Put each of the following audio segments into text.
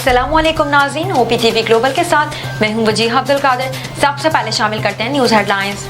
अस्सलाम वालेकुम नाज़रीन, ओपी टीवी ग्लोबल के साथ मैं हूं वजीह अब्दुल कादिर। सबसे पहले शामिल करते हैं न्यूज़ हेडलाइंस।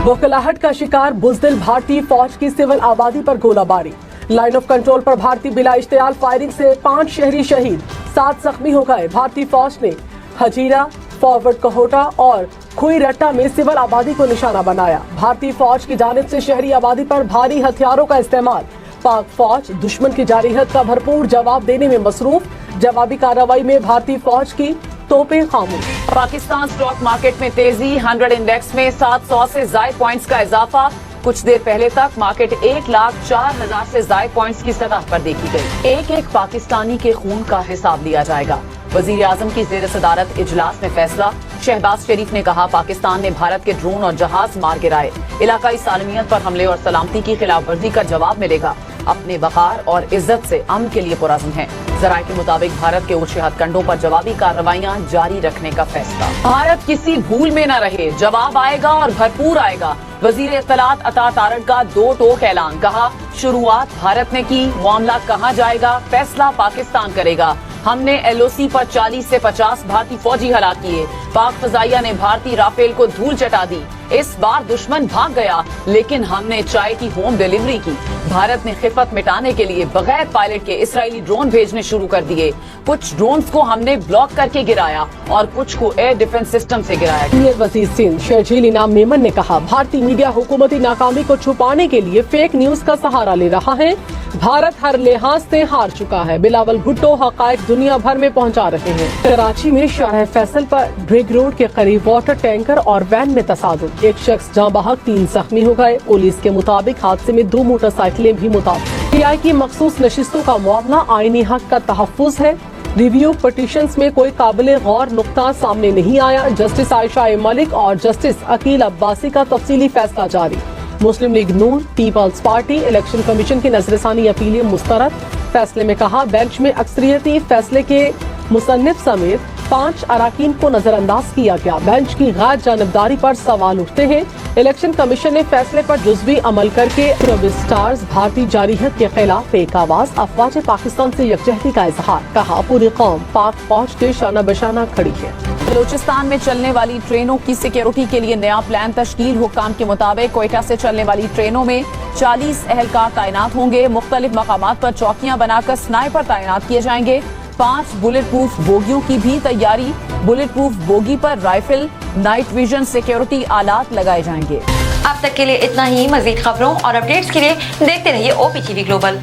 बौखलाहट का शिकार बुज़दिल भारतीय फौज की सिविल आबादी पर गोलाबारी। लाइन ऑफ कंट्रोल पर भारतीय बिला इश्तियाल फायरिंग से 5 शहरी शहीद, 7 जख्मी हो गए। भारतीय फौज ने हजीरा, फॉरवर्ड कहोटा और खुई रट्टा में सिविल आबादी को निशाना बनाया। भारतीय फौज की जानिब से शहरी आबादी पर भारी हथियारों का इस्तेमाल। पाक फौज दुश्मन की जारहियत का भरपूर जवाब देने में मसरूफ। जवाबी कार्रवाई में भारतीय फौज की तोपें खामोश। पाकिस्तान स्टॉक मार्केट में तेजी, 100 इंडेक्स में 700 से ज़ायद पॉइंट्स का इजाफा। कुछ देर पहले तक मार्केट 1,04,000 से ज़ायद पॉइंट्स की सतह पर देखी गई। एक एक पाकिस्तानी के खून का हिसाब लिया जाएगा। वजीर आजम की जेर सदारत इजलास में फैसला। शहबाज शरीफ ने कहा, पाकिस्तान ने भारत के ड्रोन और जहाज मार गिराए। इलाकाई सालमियत पर हमले और सलामती की खिलाफ वर्जी का जवाब मिलेगा। अपने वकार और इज्जत से अमन के लिए पुरअज़्म है। ज़राए के मुताबिक भारत के ऊंचे हथकंडों पर जवाबी कार्रवाइयां जारी रखने का फैसला। भारत किसी भूल में न रहे, जवाब आएगा और भरपूर आएगा। वजीर इत्तलात अता तारड़ का 2 टोक ऐलान। कहा, शुरुआत भारत ने की, मामला कहाँ जाएगा फैसला पाकिस्तान करेगा। हमने LOC पर 40 से 50 भारतीय फौजी हलाक किए। पाक फजाइया ने भारतीय राफेल को धूल चटा दी। इस बार दुश्मन भाग गया, लेकिन हमने चाय की होम डिलीवरी की। भारत ने खिफत मिटाने के लिए बगैर पायलट के इजरायली ड्रोन भेजने शुरू कर दिए। कुछ ड्रोन्स को हमने ब्लॉक करके गिराया और कुछ को एयर डिफेंस सिस्टम से गिराया। वजीर सिंध शर्जील इनाम मेमन ने कहा, भारतीय मीडिया हुकूमती नाकामी को छुपाने के लिए फेक न्यूज का सहारा ले रहा है। भारत हर लिहाज से हार चुका है। बिलावल भुट्टो हकायक दुनिया भर में पहुंचा रहे हैं। कराची में शाह फैसल पर ड्रिग रोड के करीब वाटर टैंकर और वैन में तसादुम। एक शख्स जाँ बहक, 3 जख्मी हो गए। पुलिस के मुताबिक हादसे में 2 मोटरसाइकिलें भी मुताबिक। PI की मखसूस नशिस्तों का मामला आईनी हक का तहफ़्फ़ुज़ है। रिव्यू पटिशंस में कोई काबिल गौर नुक्ता सामने नहीं आया। जस्टिस आयशा मलिक और जस्टिस अकील अब्बासी का तफसीली फैसला जारी। मुस्लिम लीग नून, पीपल्स पार्टी, इलेक्शन कमीशन की नजरसानी अपीलें मुस्तरद। फैसले में कहा, बेंच में अक्सरियती फैसले के मुसन्निफ समेत 5 अराकीन को नजरअंदाज किया गया। बेंच की गैर जानबदारी पर सवाल उठते हैं। इलेक्शन कमीशन ने फैसले पर जुज़वी अमल करके स्टार्स भारतीय जारहियत के खिलाफ एक आवाज। अफवाज पाकिस्तान से यकजहती का इजहार। कहा, पूरी कौम पाक फौज के शाना बशाना खड़ी है। बलूचिस्तान में चलने वाली ट्रेनों की सिक्योरिटी के लिए नया प्लान तश्कील। हुक्काम के मुताबिक क्वेटा से चलने वाली ट्रेनों में 40 एहलकार तैनात होंगे। मुख्तलिफ मकामात पर चौकियां बनाकर स्नाइपर तैनात किए जाएंगे। 5 बुलेट प्रूफ बोगियों की भी तैयारी। बुलेट प्रूफ बोगी पर राइफल, नाइट विजन सिक्योरिटी आलात लगाए जाएंगे। अब तक के लिए इतना ही। मजीद खबरों और अपडेट्स के लिए देखते रहिए OP TV ग्लोबल।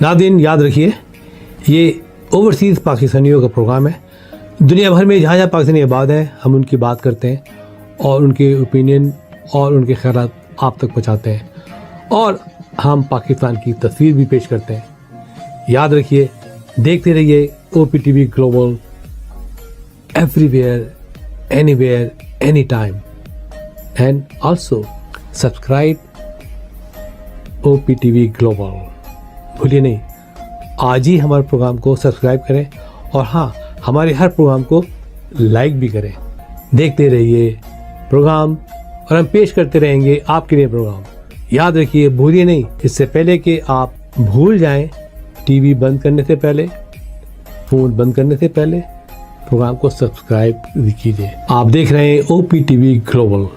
नाज़रीन याद रखिए, ये ओवरसीज़ पाकिस्तानियों का प्रोग्राम है। दुनिया भर में जहाँ जहाँ पाकिस्तानी आबाद हैं, हम उनकी बात करते हैं और उनके ओपिनियन और उनके ख्यालात आप तक पहुँचाते हैं और हम पाकिस्तान की तस्वीर भी पेश करते हैं। याद रखिए, देखते रहिए OP TV global, everywhere, anywhere, any time, and also subscribe OP TV global. भूलिए नहीं, आज ही हमारे प्रोग्राम को सब्सक्राइब करें और हाँ, हमारे हर प्रोग्राम को लाइक भी करें। देखते रहिए प्रोग्राम और हम पेश करते रहेंगे आपके लिए प्रोग्राम। याद रखिए, भूलिए नहीं, इससे पहले कि आप भूल जाएं, टीवी बंद करने से पहले, फ़ोन बंद करने से पहले प्रोग्राम को सब्सक्राइब कीजिए। आप देख रहे हैं OP TV global.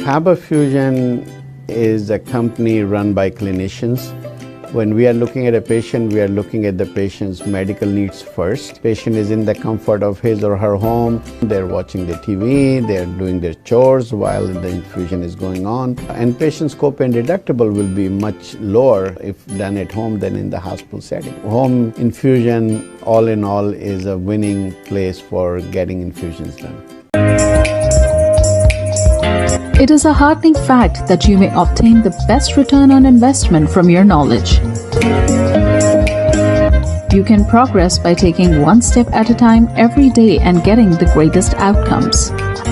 Haber Fusion is a company run by clinicians. When we are looking at a patient, we are looking at the patient's medical needs first. Patient is in the comfort of his or her home. They're watching the TV, they're doing their chores while the infusion is going on. And patient's copay and deductible will be much lower if done at home than in the hospital setting. Home infusion, all in all, is a winning place for getting infusions done. It is a heartening fact that you may obtain the best return on investment from your knowledge. You can progress by taking one step at a time every day and getting the greatest outcomes.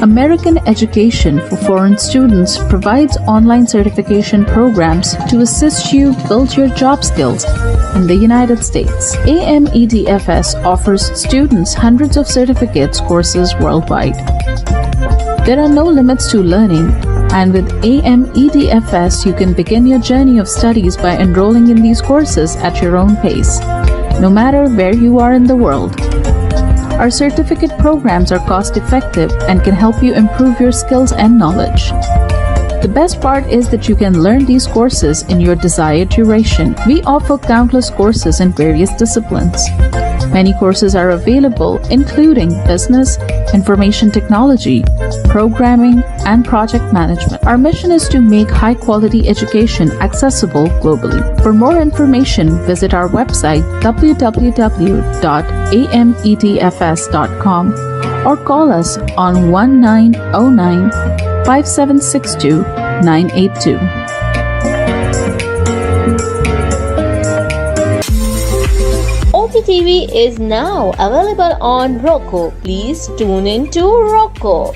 American Education for Foreign Students provides online certification programs to assist you build your job skills in the United States. AMEDFS offers students hundreds of certificates courses worldwide. There are no limits to learning, and with AMEDFS, you can begin your journey of studies by enrolling in these courses at your own pace, no matter where you are in the world. Our certificate programs are cost-effective and can help you improve your skills and knowledge. The best part is that you can learn these courses in your desired duration. We offer countless courses in various disciplines. Many courses are available, including business, information technology, programming, and project management. Our mission is to make high-quality education accessible globally. For more information, visit our website www.amedfs.com or call us on 1909-5762-982. OPTV is now available on Roku. Please tune in to Roku.